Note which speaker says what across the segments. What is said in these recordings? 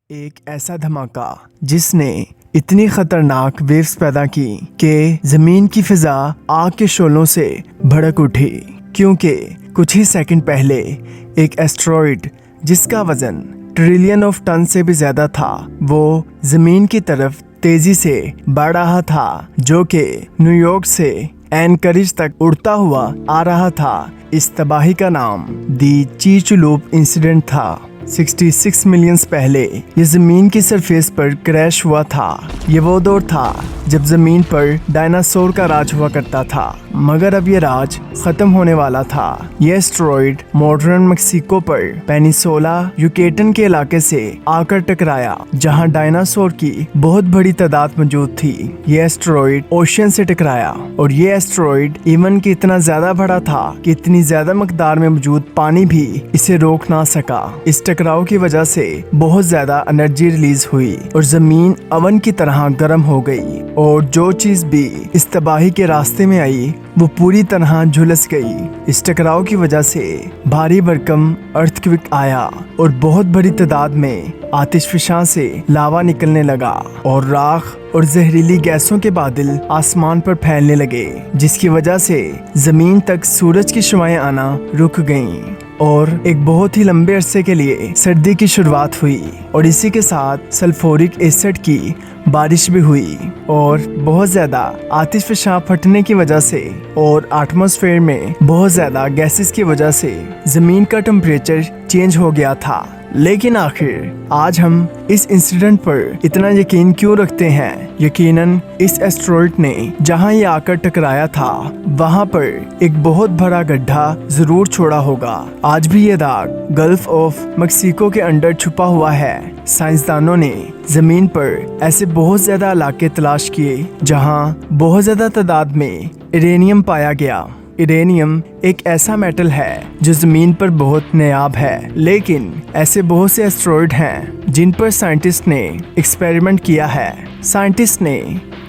Speaker 1: ایک ایسا دھماکہ جس نے اتنی خطرناک ویوز پیدا کی کہ زمین کی فضا آگ کے شعلوں سے بھڑک اٹھی، کیونکہ کچھ ہی سیکنڈ پہلے ایک ایسٹرائیڈ جس کا وزن ٹریلین آف ٹن سے بھی زیادہ تھا وہ زمین کی طرف تیزی سے بڑھ رہا تھا، جو کہ نیو یارک سے اینکریج تک اڑتا ہوا آ رہا تھا۔ اس تباہی کا نام دی چیچولوپ انسیڈنٹ تھا۔ 66 ملین پہلے یہ زمین کی سرفیس پر کریش ہوا تھا۔ یہ وہ دور تھا جب زمین پر ڈائناسور کا راج ہوا کرتا تھا، مگر اب یہ راج ختم ہونے والا تھا۔ یہ ایسٹرائیڈ ماڈرن میکسیکو پر پینیسولا یوکیٹن کے علاقے سے آ کر ٹکرایا، جہاں ڈائناسور کی بہت بڑی تعداد موجود تھی۔ یہ ایسٹرائیڈ اوشین سے ٹکرایا، اور یہ ایسٹرائیڈ ایون کہ اتنا زیادہ بڑا تھا کہ اتنی زیادہ مقدار میں موجود پانی بھی اسے روک نہ سکا۔ اس ٹکراؤ کی وجہ سے بہت زیادہ انرجی ریلیز ہوئی اور زمین اوون کی طرح گرم ہو گئی، اور جو چیز بھی اس تباہی کے راستے میں آئی وہ پوری طرح جھلس گئی۔ اس ٹکراؤ کی وجہ سے بھاری بھرکم ارتھکویک آیا اور بہت بڑی تعداد میں آتش فشاں سے لاوا نکلنے لگا، اور راکھ اور زہریلی گیسوں کے بادل آسمان پر پھیلنے لگے، جس کی وجہ سے زمین تک سورج کی شعاعیں آنا رک گئیں، اور ایک بہت ہی لمبے عرصے کے لیے سردی کی شروعات ہوئی، اور اسی کے ساتھ سلفورک ایسڈ کی بارش بھی ہوئی، اور بہت زیادہ آتش فشاں پھٹنے کی وجہ سے اور ایٹماسفیئر میں بہت زیادہ گیسز کی وجہ سے زمین کا ٹمپریچر چینج ہو گیا تھا۔ لیکن آخر آج ہم اس انسیڈنٹ پر اتنا یقین کیوں رکھتے ہیں؟ یقیناً اس ایسٹرائیڈ نے جہاں یہ آ کر ٹکرایا تھا وہاں پر ایک بہت بڑا گڈھا ضرور چھوڑا ہوگا۔ آج بھی یہ داغ گلف آف میکسیکو کے اندر چھپا ہوا ہے۔ سائنسدانوں نے زمین پر ایسے بہت زیادہ علاقے تلاش کیے جہاں بہت زیادہ تعداد میں یورینیم پایا گیا۔ یورینیم ایک ایسا میٹل ہے جو زمین پر بہت نایاب ہے، لیکن ایسے بہت سے ایسٹرائیڈ ہیں جن پر سائنٹسٹ نے ایکسپیریمنٹ کیا ہے۔ سائنٹسٹ نے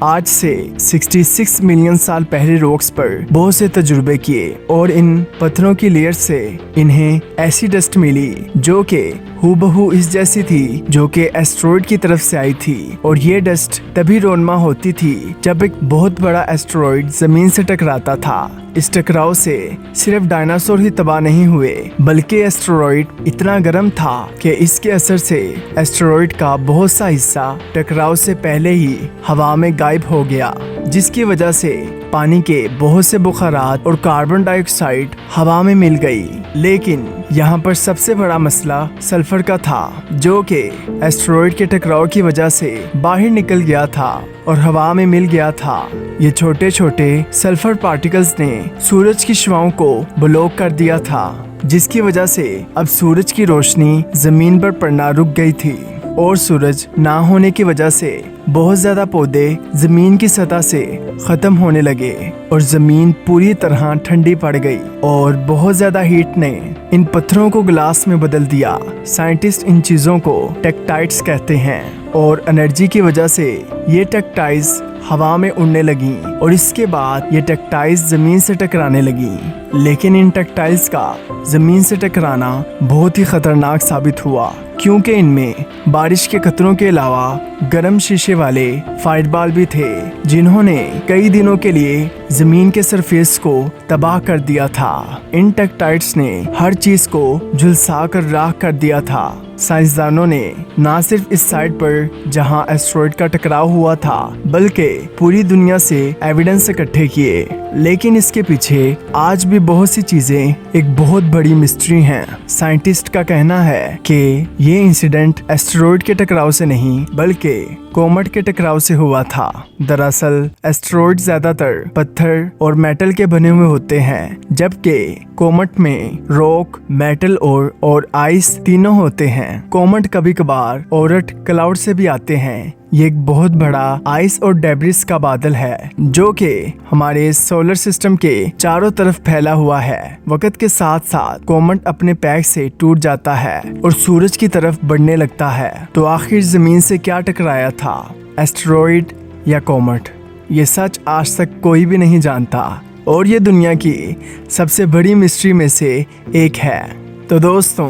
Speaker 1: آج سے 66 ملین سال پہلے راکس پر بہت سے تجربے کیے، اور ان پتھروں کی لیئر سے انہیں ایسی ڈسٹ ملی جو کہ ہو بہو اس جیسی تھی جو کہ ایسٹرائیڈ کی طرف سے آئی تھی، اور یہ ڈسٹ تبھی رونما ہوتی تھی جب ایک بہت بڑا ایسٹرائیڈ زمین سے ٹکراتا تھا۔ اس ٹکراؤ سے صرف ڈائناسور ہی تباہ نہیں ہوئے، بلکہ ایسٹرائیڈ اتنا گرم تھا کہ اس کے اثر سے ایسٹرائیڈ کا بہت سا حصہ ٹکراؤ سے پہلے ہی ہوا میں غائب ہو گیا، جس کی وجہ سے پانی کے بہت سے بخارات اور کاربن ڈائی آکسائڈ ہوا میں مل گئی۔ لیکن یہاں پر سب سے بڑا مسئلہ سلفر کا تھا، جو کہ ایسٹرائیڈ کے ٹکراؤ کی وجہ سے باہر نکل گیا تھا اور ہوا میں مل گیا تھا۔ یہ چھوٹے چھوٹے سلفر پارٹیکلز نے سورج کی شعاؤں کو بلاک کر دیا تھا، جس کی وجہ سے اب سورج کی روشنی زمین پر پڑنا رک گئی تھی، اور سورج نہ ہونے کی وجہ سے بہت زیادہ پودے زمین کی سطح سے ختم ہونے لگے، اور زمین پوری طرح ٹھنڈی پڑ گئی، اور بہت زیادہ ہیٹ نے ان پتھروں کو گلاس میں بدل دیا۔ سائنٹسٹ ان چیزوں کو ٹیکٹائٹس کہتے ہیں، اور انرجی کی وجہ سے یہ ٹیکٹائز ہوا میں اڑنے لگیں، اور اس کے بعد یہ ٹیکٹائز زمین سے ٹکرانے لگیں۔ لیکن ان ٹیکٹائز کا زمین سے ٹکرانا بہت ہی خطرناک ثابت ہوا، کیونکہ ان میں بارش کے قطروں کے علاوہ گرم شیشے والے فائر بال بھی تھے، جنہوں نے کئی دنوں کے لیے زمین کے سرفیس کو تباہ کر دیا تھا۔ ان ٹیکٹائٹس نے ہر چیز کو جھلسا کر راکھ کر دیا تھا۔ سائنسدانوں نے نہ صرف اس سائٹ پر جہاں ایسٹرائیڈ کا ٹکراؤ ہوا تھا، بلکہ پوری دنیا سے ایویڈنس اکٹھے کیے، لیکن اس کے پیچھے آج بھی بہت سی چیزیں ایک بہت بڑی مسٹری ہیں۔ سائنٹسٹ کا کہنا ہے کہ یہ انسیڈنٹ ایسٹرائیڈ کے ٹکراؤ سے نہیں بلکہ کومٹ کے ٹکراؤ سے ہوا تھا۔ دراصل ایسٹرائیڈ زیادہ تر پتھر اور میٹل کے بنے ہوئے ہوتے ہیں، جبکہ کومٹ میں راک، میٹل اور آئس تینوں ہوتے ہیں۔ کومٹ کبھی کبھار اورٹ کلاؤڈ سے بھی آتے ہیں۔ یہ ایک بہت بڑا آئس اور ڈیبرس کا بادل ہے جو کہ ہمارے سولر سسٹم کے چاروں طرف پھیلا ہوا ہے۔ وقت کے ساتھ ساتھ کومٹ اپنے پیک سے ٹوٹ جاتا ہے اور سورج کی طرف بڑھنے لگتا ہے۔ تو آخر زمین سے کیا ٹکرایا تھا، ایسٹرائیڈ یا کومٹ؟ یہ سچ آج تک کوئی بھی نہیں جانتا، اور یہ دنیا کی سب سے بڑی مسٹری میں سے ایک ہے۔ تو دوستوں،